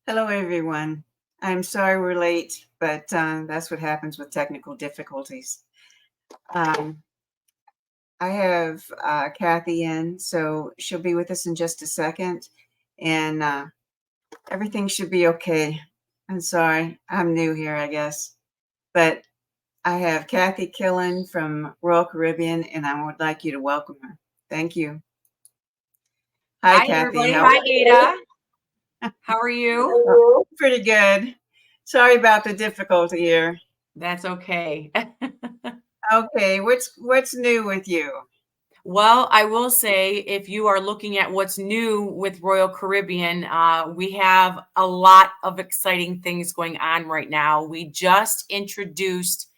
Hello, everyone. I'm sorry we're late, but that's what happens with technical difficulties. Um, I have Kathy in, so she'll be with us in just a second, and everything should be okay. I'm sorry, I'm new here, I guess, but I have Kathy Killen from Royal Caribbean, and I would like you to welcome her. Thank you. Hi, Hi, Kathy. everybody. How Hi, Ada. How are you? Pretty good. Sorry about the difficulty here. That's okay. Okay, what's new with you? Well, I will say if you are looking at what's new with Royal Caribbean, we have a lot of exciting things going on right now. We just introduced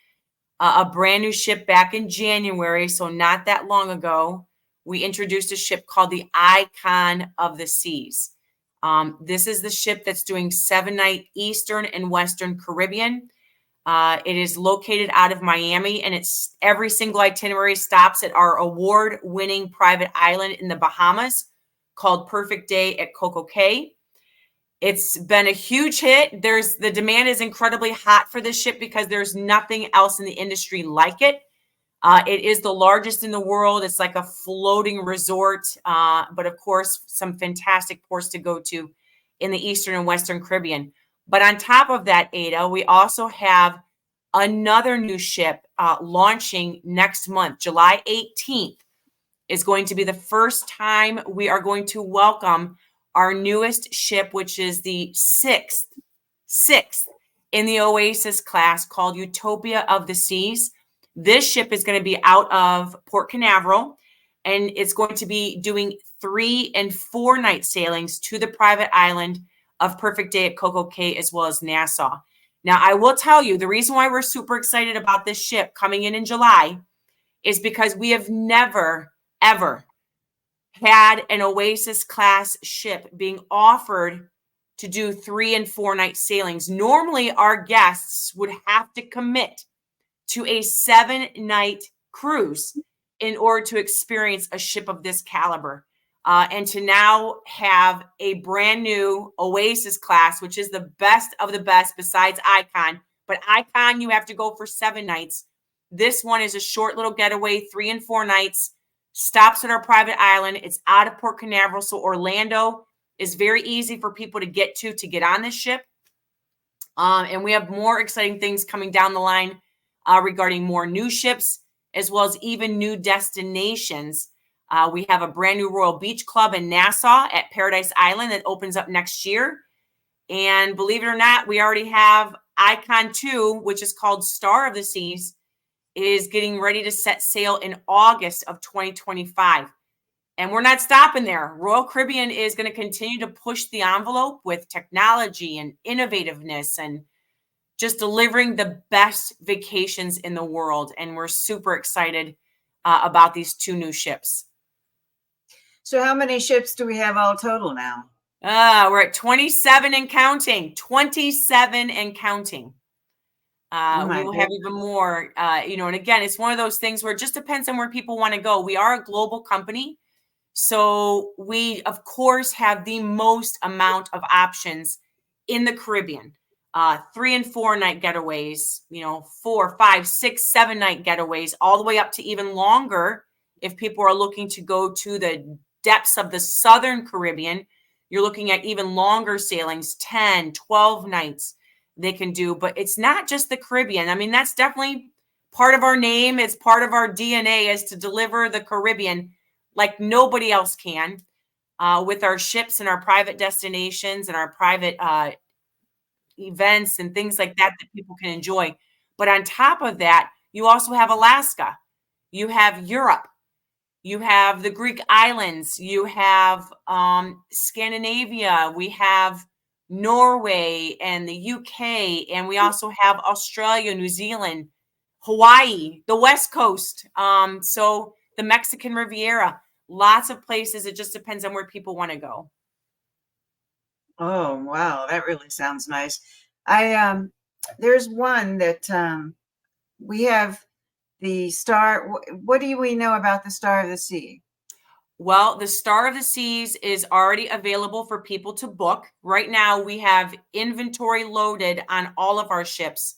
a brand new ship back in January, so not that long ago. We introduced a ship called the Icon of the Seas. This is the ship that's doing 7-night Eastern and Western Caribbean. It is located out of Miami, and it's every single itinerary stops at our award-winning private island in the Bahamas called Perfect Day at CocoCay. It's been a huge hit. The demand is incredibly hot for this ship because there's nothing else in the industry like it. It is the largest in the world. It's like a floating resort, but of course, some fantastic ports to go to in the Eastern and Western Caribbean. But on top of that, Ada, we also have another new ship launching next month. July 18th is going to be the first time we are going to welcome our newest ship, which is the sixth in the Oasis class, called Utopia of the Seas. This ship is going to be out of Port Canaveral, and it's going to be doing 3 and 4 night sailings to the private island of Perfect Day at CocoCay, as well as Nassau. Now, I will tell you, the reason why we're super excited about this ship coming in July is because we have never, ever had an Oasis class ship being offered to do 3 and 4 night sailings. Normally, our guests would have to commit to a 7-night cruise in order to experience a ship of this caliber. And to now have a brand new Oasis class, which is the best of the best besides Icon. But Icon, you have to go for 7 nights. This one is a short little getaway, 3 and 4 nights, stops at our private island. It's out of Port Canaveral, so Orlando is very easy for people to get on this ship. And we have more exciting things coming down the line regarding more new ships, as well as even new destinations. We have a brand new Royal Beach Club in Nassau at Paradise Island that opens up next year. And believe it or not, we already have Icon 2, which is called Star of the Seas, is getting ready to set sail in August of 2025. And we're not stopping there. Royal Caribbean is going to continue to push the envelope with technology and innovativeness and just delivering the best vacations in the world. And we're super excited about these 2 new ships. So how many ships do we have all total now? We're at 27 and counting. 27 and counting. We will have even more, and again, it's one of those things where it just depends on where people want to go. We are a global company. So we, of course, have the most amount of options in the Caribbean. 3 and 4 night getaways, 4, 5, 6, 7 night getaways, all the way up to even longer. If people are looking to go to the depths of the Southern Caribbean, you're looking at even longer sailings, 10, 12 nights they can do. But it's not just the Caribbean. I mean, that's definitely part of our name. It's part of our DNA is to deliver the Caribbean like nobody else can, with our ships and our private destinations and our private events and things like that people can enjoy. But on top of that, you also have Alaska, you have Europe, you have the Greek islands, you have Scandinavia, we have Norway and the UK, and we also have Australia, New Zealand, Hawaii, the West Coast, so the Mexican Riviera, lots of places. It just depends on where people want to go. Oh, wow, that really sounds nice. There's one that we have the Star. What do we know about the Star of the Sea? Well, the Star of the Seas is already available for people to book. Right now, we have inventory loaded on all of our ships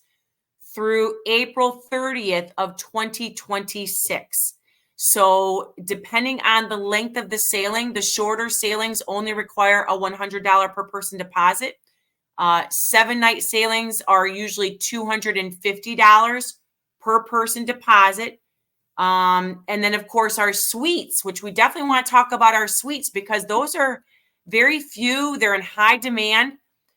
through April 30th of 2026. So depending on the length of the sailing, the shorter sailings only require a $100 per person deposit. 7-night sailings are usually $250 per person deposit. And then, of course, our suites, which we definitely want to talk about our suites because those are very few. They're in high demand.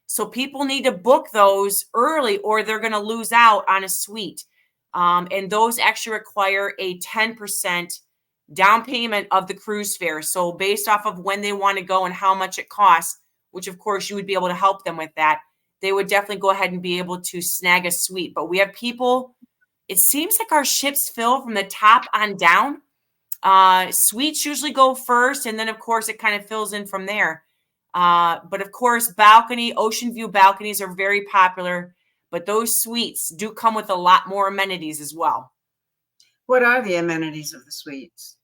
So people need to book those early or they're going to lose out on a suite. And those actually require a 10% down payment of the cruise fare. So based off of when they want to go and how much it costs, which of course you would be able to help them with that, they would definitely go ahead and be able to snag a suite. But we have people, it seems like our ships fill from the top on down. Suites usually go first, and then of course it kind of fills in from there. But of course, ocean view balconies are very popular, but those suites do come with a lot more amenities as well. What are the amenities of the suites?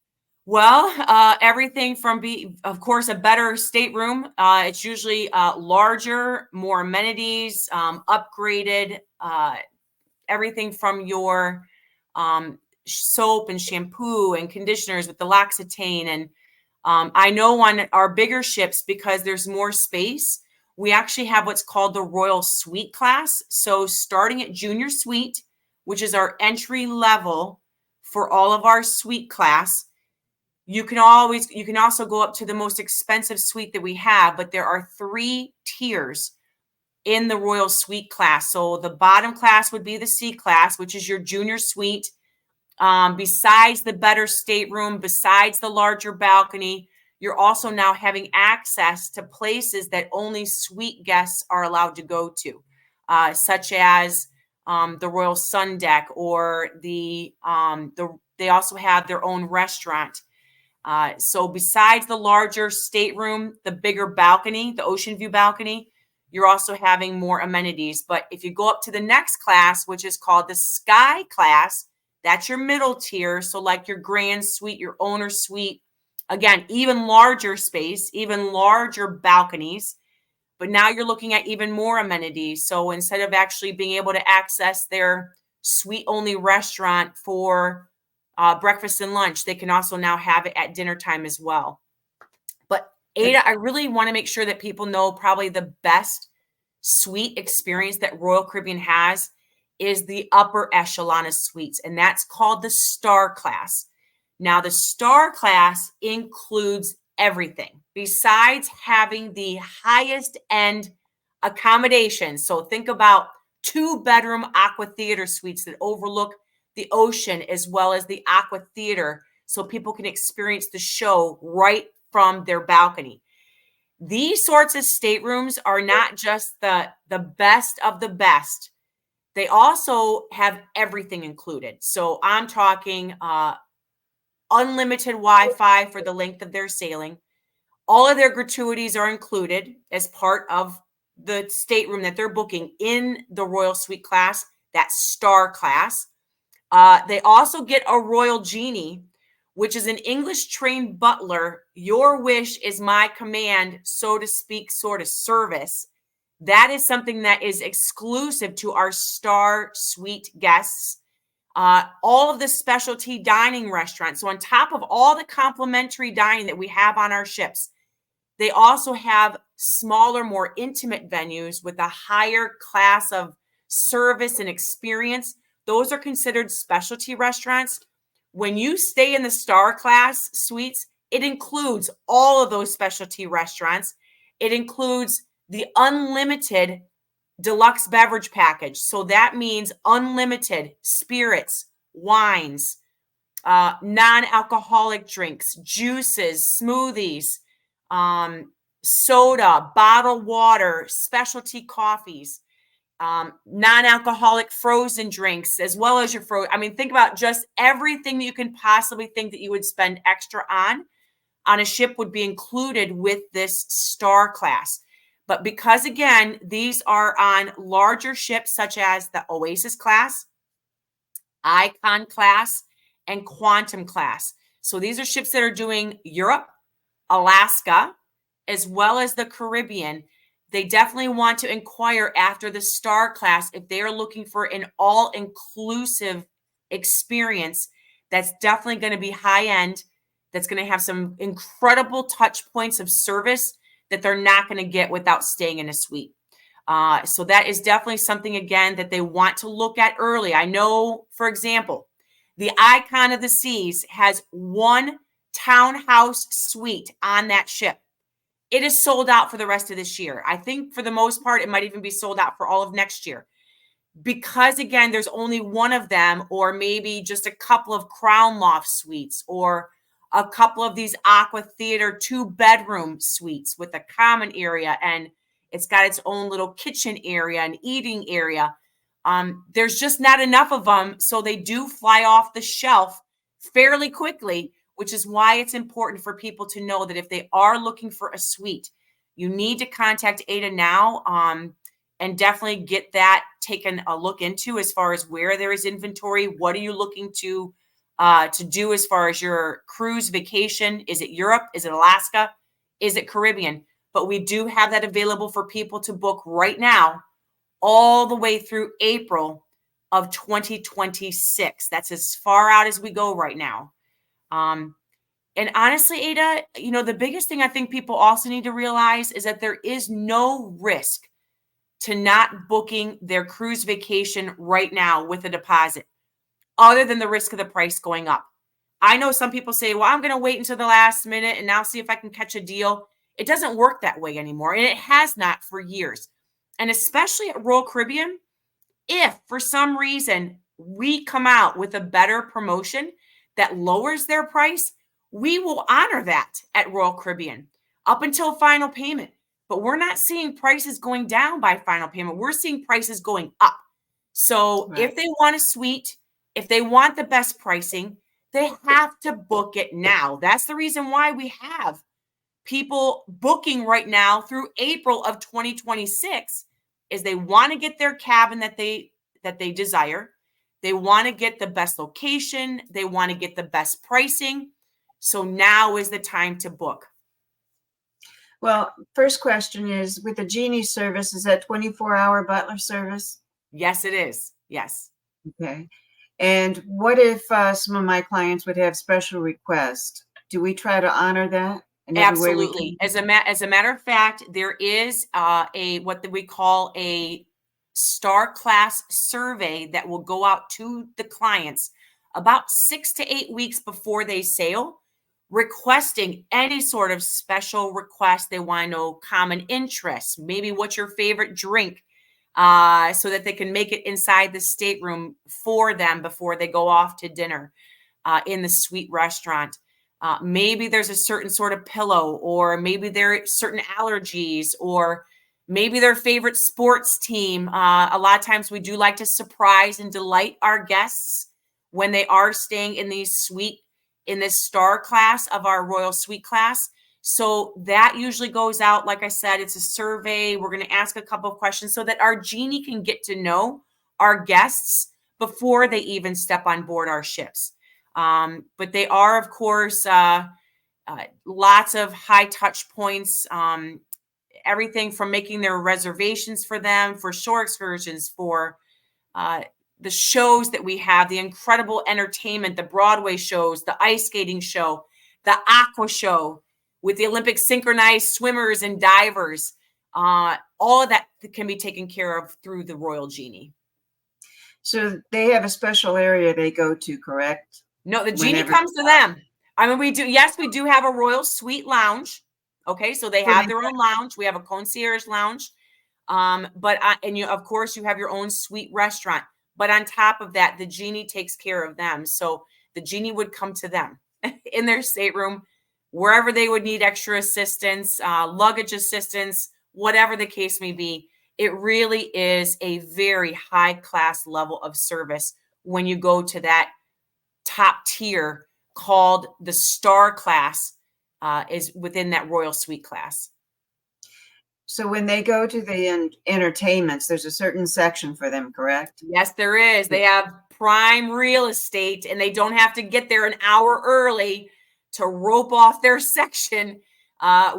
Well, everything from of course, a better stateroom. It's usually larger, more amenities, upgraded, everything from your soap and shampoo and conditioners with the L'Occitane. And I know on our bigger ships, because there's more space, we actually have what's called the Royal Suite class. So starting at Junior Suite, which is our entry level for all of our suite class, you can also go up to the most expensive suite that we have, but there are 3 tiers in the Royal Suite class. So the bottom class would be the C class, which is your junior suite. Besides the better stateroom, besides the larger balcony, you're also now having access to places that only suite guests are allowed to go to, such as the Royal Sun Deck, or they also have their own restaurant. So besides the larger stateroom, the bigger balcony, the ocean view balcony, you're also having more amenities. But if you go up to the next class, which is called the Sky class, that's your middle tier. So like your grand suite, your owner suite, again, even larger space, even larger balconies. But now you're looking at even more amenities. So instead of actually being able to access their suite only restaurant for breakfast and lunch, they can also now have it at dinner time as well. But Ada, I really want to make sure that people know probably the best suite experience that Royal Caribbean has is the upper echelon of suites, and that's called the Star class. Now, the Star class includes everything besides having the highest end accommodations. So think about 2-bedroom aqua theater suites that overlook the ocean as well as the aqua theater, so people can experience the show right from their balcony. These sorts of staterooms are not just the best of the best. They also have everything included. So I'm talking unlimited Wi-Fi for the length of their sailing. All of their gratuities are included as part of the stateroom that they're booking in the Royal Suite class, that Star class. They also get a Royal Genie, which is an English-trained butler. Your wish is my command, so to speak, sort of service. That is something that is exclusive to our Star Suite guests. All of the specialty dining restaurants. So on top of all the complimentary dining that we have on our ships, they also have smaller, more intimate venues with a higher class of service and experience. Those are considered specialty restaurants. When you stay in the Star class suites, it includes all of those specialty restaurants. It includes the unlimited deluxe beverage package. So that means unlimited spirits, wines, non-alcoholic drinks, juices, smoothies, soda, bottled water, specialty coffees, non-alcoholic frozen drinks, as well as your think about just everything that you can possibly think that you would spend extra on a ship would be included with this Star class. But because, again, these are on larger ships such as the Oasis class, Icon class, and Quantum class. So these are ships that are doing Europe, Alaska, as well as the Caribbean. They definitely want to inquire after the Star class if they are looking for an all-inclusive experience that's definitely going to be high-end, that's going to have some incredible touch points of service that they're not going to get without staying in a suite. So that is definitely something, again, that they want to look at early. I know, for example, the Icon of the Seas has one townhouse suite on that ship. It is sold out for the rest of this year. I think for the most part, it might even be sold out for all of next year. Because, again, there's only one of them, or maybe just a couple of Crown Loft suites, or a couple of these Aqua Theater 2-bedroom suites with a common area, and it's got its own little kitchen area and eating area. There's just not enough of them, so they do fly off the shelf fairly quickly, which is why it's important for people to know that if they are looking for a suite, you need to contact Ada now, and definitely get that taken a look into as far as where there is inventory. What are you looking to do as far as your cruise vacation? Is it Europe? Is it Alaska? Is it Caribbean? But we do have that available for people to book right now, all the way through April of 2026. That's as far out as we go right now. And honestly, Ada, the biggest thing I think people also need to realize is that there is no risk to not booking their cruise vacation right now with a deposit, other than the risk of the price going up. I know some people say, well, I'm going to wait until the last minute and now see if I can catch a deal. It doesn't work that way anymore, and it has not for years. And especially at Royal Caribbean, if for some reason we come out with a better promotion that lowers their price, we will honor that at Royal Caribbean up until final payment. But we're not seeing prices going down by final payment. We're seeing prices going up. So Right. if they want a suite, if they want the best pricing, they have to book it now. That's the reason why we have people booking right now through April of 2026, is they want to get their cabin that they desire. They want to get the best location. They want to get the best pricing. So now is the time to book. Well, first question is, with the Genie service, is that 24-hour butler service? Yes, it is. Yes. Okay. And what if some of my clients would have special requests? Do we try to honor that in every way we Absolutely. can? As a matter of fact, there is what we call a Star Class survey that will go out to the clients about 6 to 8 weeks before they sail, requesting any sort of special request. They want to know common interests, maybe what's your favorite drink, so that they can make it inside the stateroom for them before they go off to dinner in the suite restaurant. Maybe there's a certain sort of pillow, or maybe there are certain allergies, or maybe their favorite sports team. A lot of times we do like to surprise and delight our guests when they are staying in in this Star class of our Royal Suite class. So that usually goes out. Like I said, it's a survey. We're going to ask a couple of questions so that our Genie can get to know our guests before they even step on board our ships. But they are, of course, lots of high touch points, everything from making their reservations for them, for shore excursions, for the shows that we have, the incredible entertainment, the Broadway shows, the ice skating show, the aqua show with the Olympic synchronized swimmers and divers. All of that can be taken care of through the Royal Genie. So they have a special area they go to, correct? No, the Genie comes to them. I mean, we do have a Royal Suite lounge. Okay, so they have their own lounge. We have a concierge lounge. And of course, you have your own suite restaurant. But on top of that, the Genie takes care of them. So the Genie would come to them in their stateroom, wherever they would need extra assistance, luggage assistance, whatever the case may be. It really is a very high class level of service when you go to that top tier called the Star class, is within that Royal Suite class. So when they go to the entertainments, there's a certain section for them, correct? Yes, there is. They have prime real estate, and they don't have to get there an hour early to rope off their section,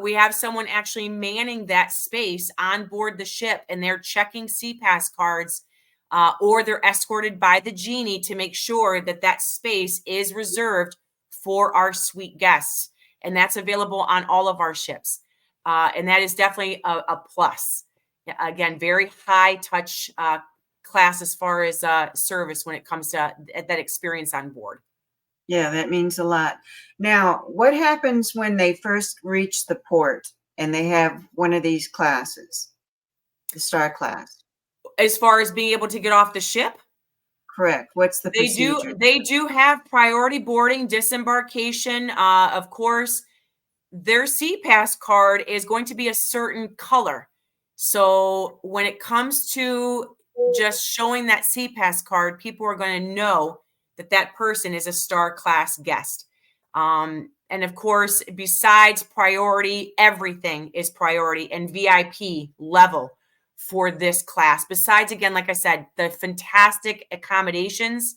we have someone actually manning that space on board the ship, and they're checking CPAS cards, or they're escorted by the genie to make sure that that space is reserved for our suite guests. And that's available on all of our ships. And that is definitely a plus. Again, very high touch class as far as service when it comes to that experience on board. Yeah, that means a lot. Now, what happens when they first reach the port and they have one of these classes, the star class? As far as being able to get off the ship? Correct. What's the procedure? They do have priority boarding, disembarkation. Of course, their CPAS card is going to be a certain color. So when it comes to just showing that CPAS card, people are going to know that that person is a star class guest. And of course, besides priority, everything is priority and VIP level for this class. Besides, again, like I said, the fantastic accommodations,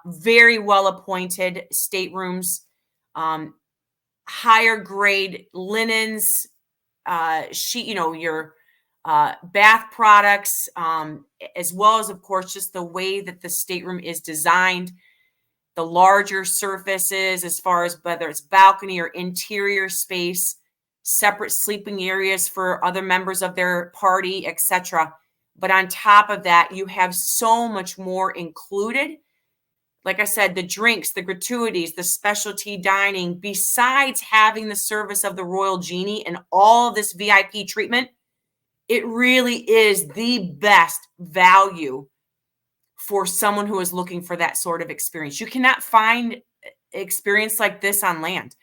very well appointed staterooms, higher grade linens, your bath products, as well as, of course, just the way that the stateroom is designed, the larger surfaces as far as whether it's balcony or interior space, separate sleeping areas for other members of their party, etc. But on top of that, you have so much more included. Like I said, the drinks, the gratuities, the specialty dining, besides having the service of the Royal Genie and all of this VIP treatment, it really is the best value for someone who is looking for that sort of experience. You cannot find experience like this on land.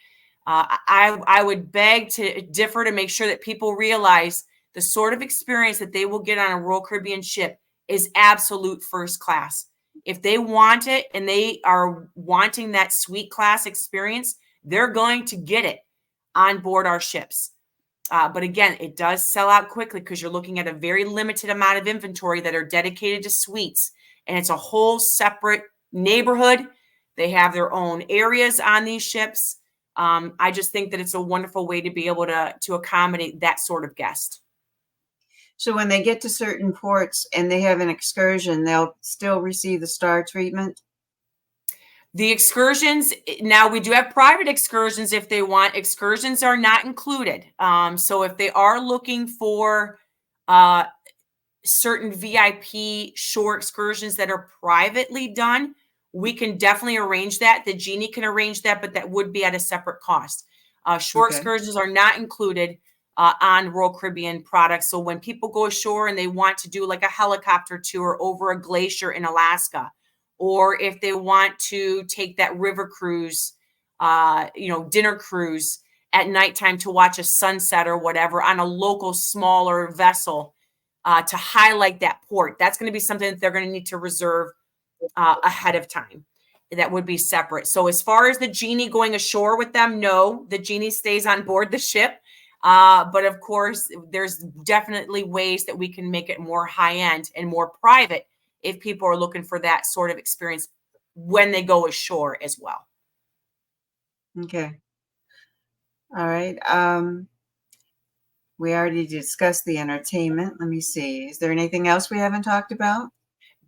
I would beg to differ to make sure that people realize the sort of experience that they will get on a Royal Caribbean ship is absolute first class. If they want it and they are wanting that suite class experience, they're going to get it on board our ships. But again, it does sell out quickly because you're looking at a very limited amount of inventory that are dedicated to suites. And it's a whole separate neighborhood. They have their own areas on these ships. I just think that it's a wonderful way to be able to accommodate that sort of guest. So when they get to certain ports and they have an excursion, they'll still receive the star treatment? The excursions, now we do have private excursions if they want. Excursions are not included. So if they are looking for certain VIP shore excursions that are privately done, we can definitely arrange that. The Genie can arrange that, but that would be at a separate cost. Shore excursions are not included on Royal Caribbean products. So when people go ashore and they want to do like a helicopter tour over a glacier in Alaska, or if they want to take that river cruise, dinner cruise at nighttime to watch a sunset or whatever on a local smaller vessel to highlight that port, that's going to be something that they're going to need to reserve ahead of time. That would be separate. So as far as the Genie going ashore with them, no, the Genie stays on board the ship. But of course, there's definitely ways that we can make it more high end and more private if people are looking for that sort of experience when they go ashore as well. Okay. All right. We already discussed the entertainment. Let me see. Is there anything else we haven't talked about?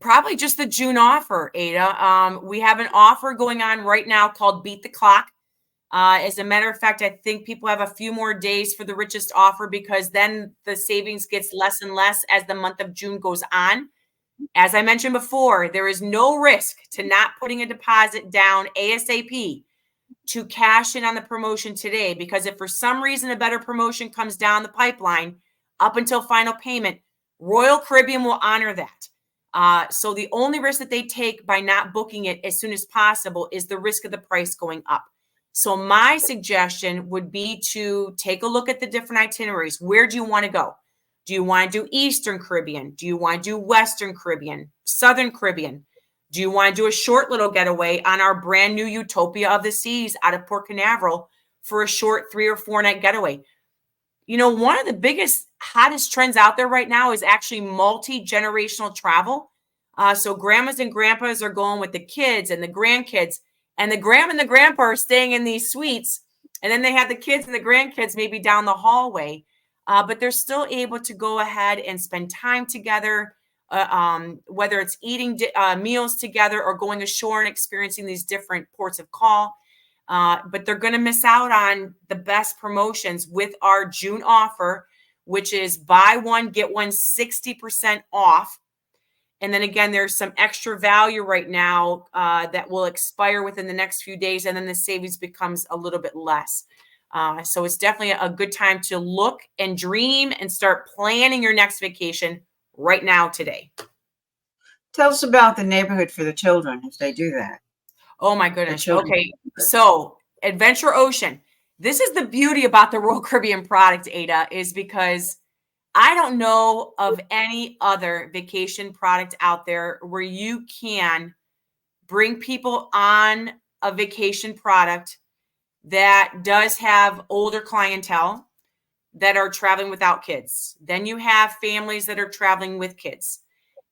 Probably just the June offer, Ada. We have an offer going on right now called Beat the Clock. As a matter of fact, I think people have a few more days for the richest offer because then the savings gets less and less as the month of June goes on. As I mentioned before, there is no risk to not putting a deposit down ASAP to cash in on the promotion today, because if for some reason a better promotion comes down the pipeline up until final payment, Royal Caribbean will honor that. So the only risk that they take by not booking it as soon as possible is the risk of the price going up. So my suggestion would be to take a look at the different itineraries. Where do you want to go? Do you want to do Eastern Caribbean? Do you want to do Western Caribbean, Southern Caribbean? Do you want to do a short little getaway on our brand new Utopia of the Seas out of Port Canaveral for a short 3 or 4 night getaway? You know, one of the biggest, hottest trends out there right now is actually multi-generational travel. So grandmas and grandpas are going with the kids and the grandkids, And the grandma and the grandpa are staying in these suites. And then they have the kids and the grandkids maybe down the hallway. But they're still able to go ahead and spend time together, whether it's eating meals together or going ashore and experiencing these different ports of call. But they're going to miss out on the best promotions with our June offer, which is buy one, get one 60% off. And then again, there's some extra value right now that will expire within the next few days. And then the savings becomes a little bit less. So it's definitely a good time to look and dream and start planning your next vacation right now today. Tell us about the neighborhood for the children if they do that. Oh my goodness. Okay. So Adventure Ocean. This is the beauty about the Royal Caribbean product, Ada, is because I don't know of any other vacation product out there where you can bring people on a vacation product that does have older clientele that are traveling without kids. Then you have families that are traveling with kids.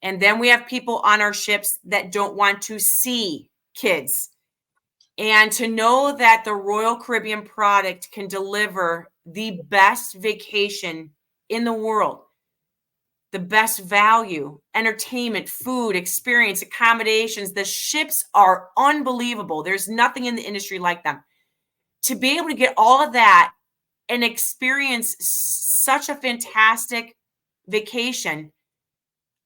And then we have people on our ships that don't want to see kids. And to know that the Royal Caribbean product can deliver the best vacation in the world, the best value, entertainment, food, experience, accommodations, the ships are unbelievable. There's nothing in the industry like them. To be able to get all of that and experience such a fantastic vacation,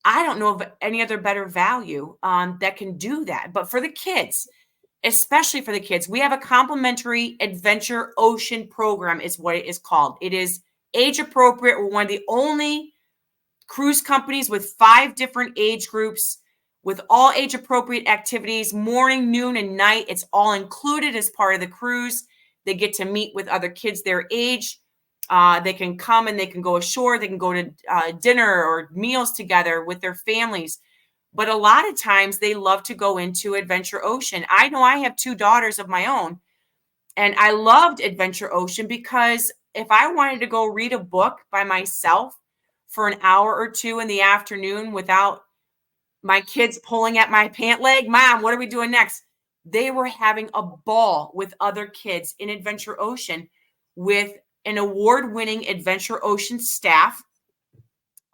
I don't know of any other better value that can do that. But for the kids, especially for the kids, we have a complimentary Adventure Ocean program is what it is called. It is age appropriate. We're one of the only cruise companies with 5 different age groups with all age appropriate activities, morning, noon, and night. It's all included as part of the cruise. They get to meet with other kids their age. They can come and they can go ashore. They can go to dinner or meals together with their families. But a lot of times they love to go into Adventure Ocean. I know I have 2 daughters of my own, and I loved Adventure Ocean because if I wanted to go read a book by myself for an hour or 2 in the afternoon without my kids pulling at my pant leg, Mom, what are we doing next? They were having a ball with other kids in Adventure Ocean with an award-winning Adventure Ocean staff.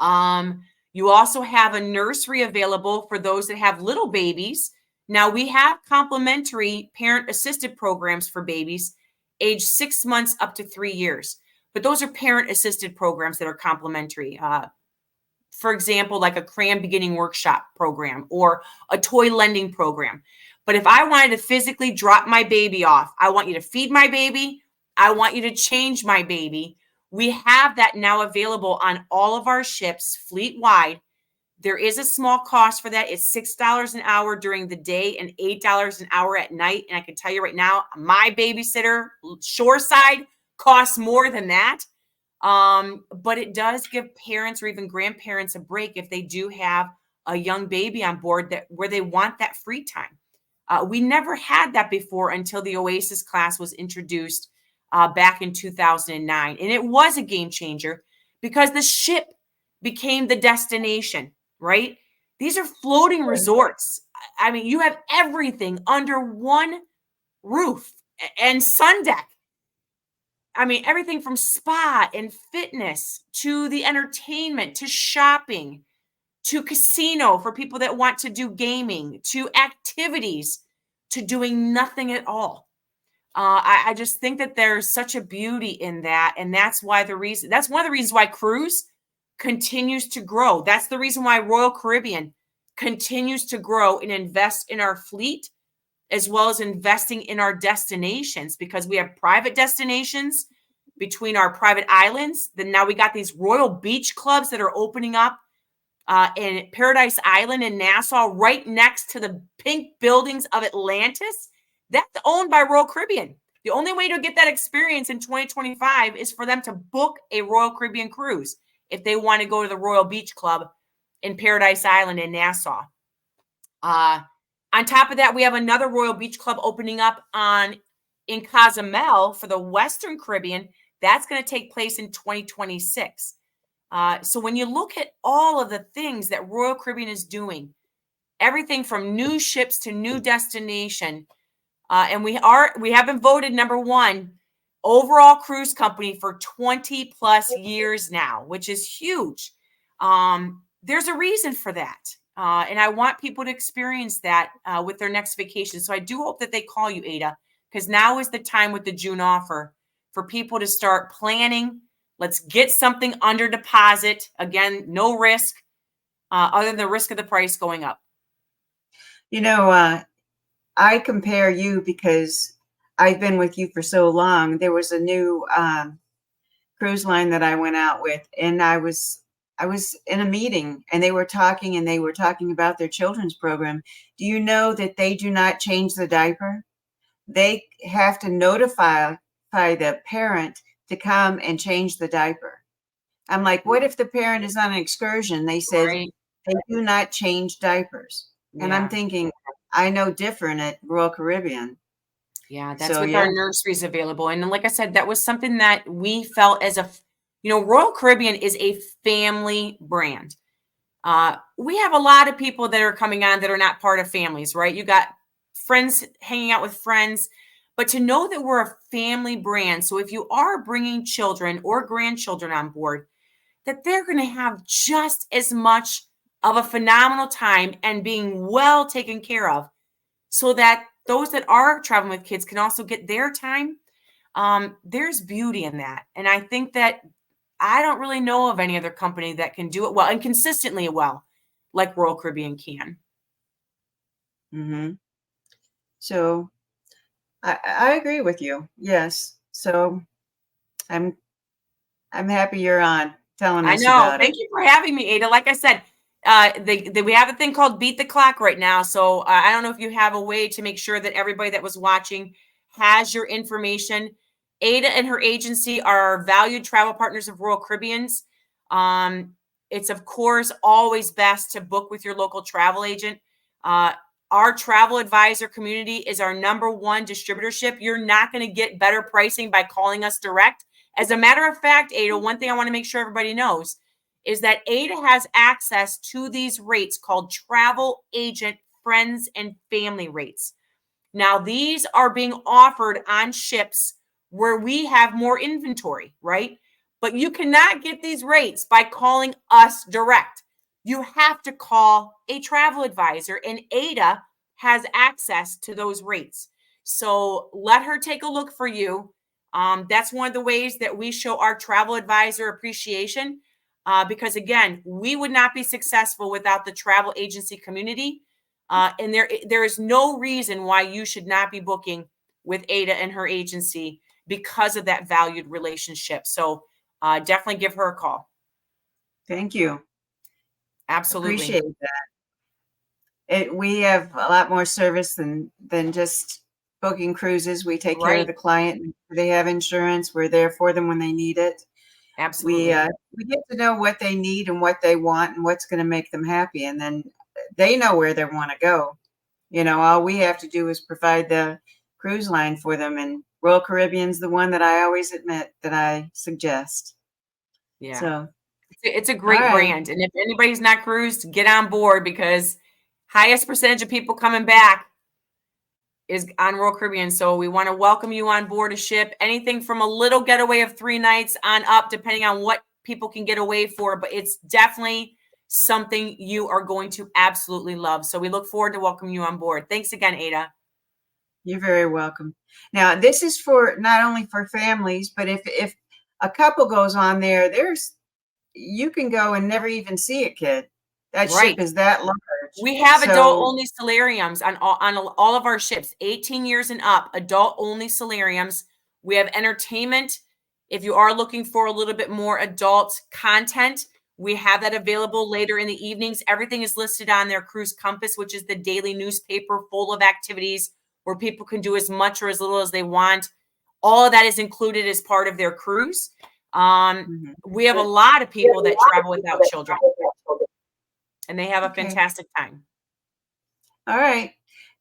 You also have a nursery available for those that have little babies. Now we have complimentary parent-assisted programs for babies age 6 months up to 3 years. But those are parent-assisted programs that are complimentary. For example, like a crayon beginning workshop program or a toy lending program. But if I wanted to physically drop my baby off, I want you to feed my baby, I want you to change my baby. We have that now available on all of our ships fleet-wide. There is a small cost for that. It's $6 an hour during the day and $8 an hour at night. And I can tell you right now, my babysitter, shoreside, costs more than that. But it does give parents or even grandparents a break if they do have a young baby on board where they want that free time. We never had that before until the Oasis class was introduced back in 2009. And it was a game changer because the ship became the destination, right? These are floating resorts. I mean, you have everything under one roof and sun deck. I mean, everything from spa and fitness to the entertainment to shopping to casino for people that want to do gaming to activities to doing nothing at all. I just think that there's such a beauty in that. And that's why that's one of the reasons why cruise continues to grow. That's the reason why Royal Caribbean continues to grow and invest in our fleet, as well as investing in our destinations, because we have private destinations between our private islands. Then now we got these Royal Beach clubs that are opening up in Paradise Island in Nassau, right next to the pink buildings of Atlantis. That's owned by Royal Caribbean. The only way to get that experience in 2025 is for them to book a Royal Caribbean cruise if they want to go to the Royal Beach Club in Paradise Island in Nassau. On top of that, we have another Royal Beach Club opening up in Cozumel for the Western Caribbean. That's going to take place in 2026. So when you look at all of the things that Royal Caribbean is doing, everything from new ships to new destination, And we have been voted #1 overall cruise company for 20 plus years now, which is huge. There's a reason for that. And I want people to experience that with their next vacation. So I do hope that they call you, Ada, because now is the time with the June offer for people to start planning. Let's get something under deposit. Again, no risk other than the risk of the price going up. You know, I compare you because I've been with you for so long. There was a new cruise line that I went out with, and I was in a meeting, and they were talking about their children's program. Do you know that they do not change the diaper? They have to notify the parent to come and change the diaper. I'm like, what if the parent is on an excursion? They said Right. they do not change diapers. And I'm Yeah. thinking, I know different at Royal Caribbean. Yeah, that's So with yeah. our nurseries available. And like I said, that was something that we felt as Royal Caribbean is a family brand. We have a lot of people that are coming on that are not part of families, right? You got friends hanging out with friends, but to know that we're a family brand. So if you are bringing children or grandchildren on board, that they're going to have just as much of a phenomenal time and being well taken care of, so that those that are traveling with kids can also get their time. There's beauty in that. And I think that I don't really know of any other company that can do it well and consistently well like Royal Caribbean can. Mm-hmm. So I agree with you. Yes. So I'm happy you're on telling I us know. about Thank it. you for having me, Ada. Like I said, we have a thing called Beat the Clock right now. So I don't know if you have a way to make sure that everybody that was watching has your information. Ada and her agency are valued travel partners of Royal Caribbean's. It's, of course, always best to book with your local travel agent. Our travel advisor community is our #1 distributorship. You're not going to get better pricing by calling us direct. As a matter of fact, Ada, one thing I want to make sure everybody knows is that Ada has access to these rates called travel agent friends and family rates. Now, these are being offered on ships where we have more inventory, right? But you cannot get these rates by calling us direct. You have to call a travel advisor, and Ada has access to those rates. So let her take a look for you. That's one of the ways that we show our travel advisor appreciation, because again, we would not be successful without the travel agency community. And there is no reason why you should not be booking with Ada and her agency because of that valued relationship. So definitely give her a call. Thank you. Absolutely. Appreciate that. We have a lot more service than just booking cruises. We take care of Right. the client. They have insurance. We're there for them when they need it. Absolutely. We get to know what they need and what they want and what's going to make them happy, and then they know where they want to go. All we have to do is provide the cruise line for them, and Royal Caribbean's the one that I always admit that I suggest. Yeah. So It's a great all right. brand. And if anybody's not cruised, get on board, because highest percentage of people coming back is on Royal Caribbean. So we want to welcome you on board a ship. Anything from a little getaway of 3 nights on up, depending on what people can get away for. But it's definitely something you are going to absolutely love. So we look forward to welcoming you on board. Thanks again, Ada. You're very welcome. Now, this is for not only for families, but if a couple goes on there, you can go and never even see a kid. That Right. ship is that large. We have So- adult-only solariums on all of our ships, 18 years and up, adult-only solariums. We have entertainment. If you are looking for a little bit more adult content, we have that available later in the evenings. Everything is listed on their Cruise Compass, which is the daily newspaper full of activities where people can do as much or as little as they want. All of that is included as part of their cruise. We have a lot of people that travel without children, and they have a Okay. fantastic time. All right.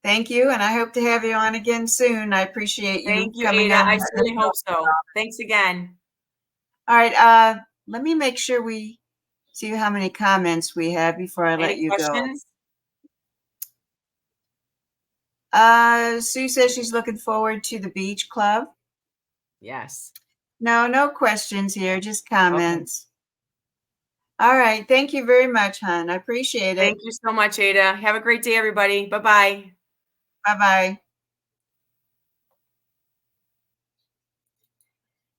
Thank you. And I hope to have you on again soon. I appreciate you Thank you, coming Ada. on. I certainly hope so. Thanks again. All right. Let me make sure we see how many comments we have before I let Any you go. questions? Sue says she's looking forward to the beach club. Yes. No questions here, just Okay. comments. All right. Thank you very much, hon. I appreciate Thank it. you so much, Ada. Have a great day, everybody. Bye-bye. Bye-bye.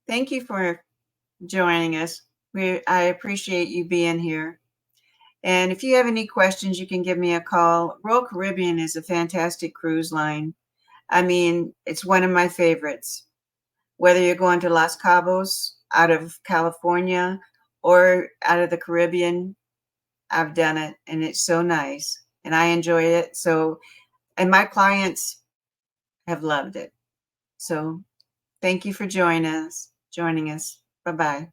Thank you for joining us. I appreciate you being here. And if you have any questions, you can give me a call. Royal Caribbean is a fantastic cruise line. I mean, it's one of my favorites. Whether you're going to Los Cabos out of California or out of the Caribbean, I've done it and it's so nice and I enjoy it. So, and my clients have loved it. So thank you for joining us. Bye-bye.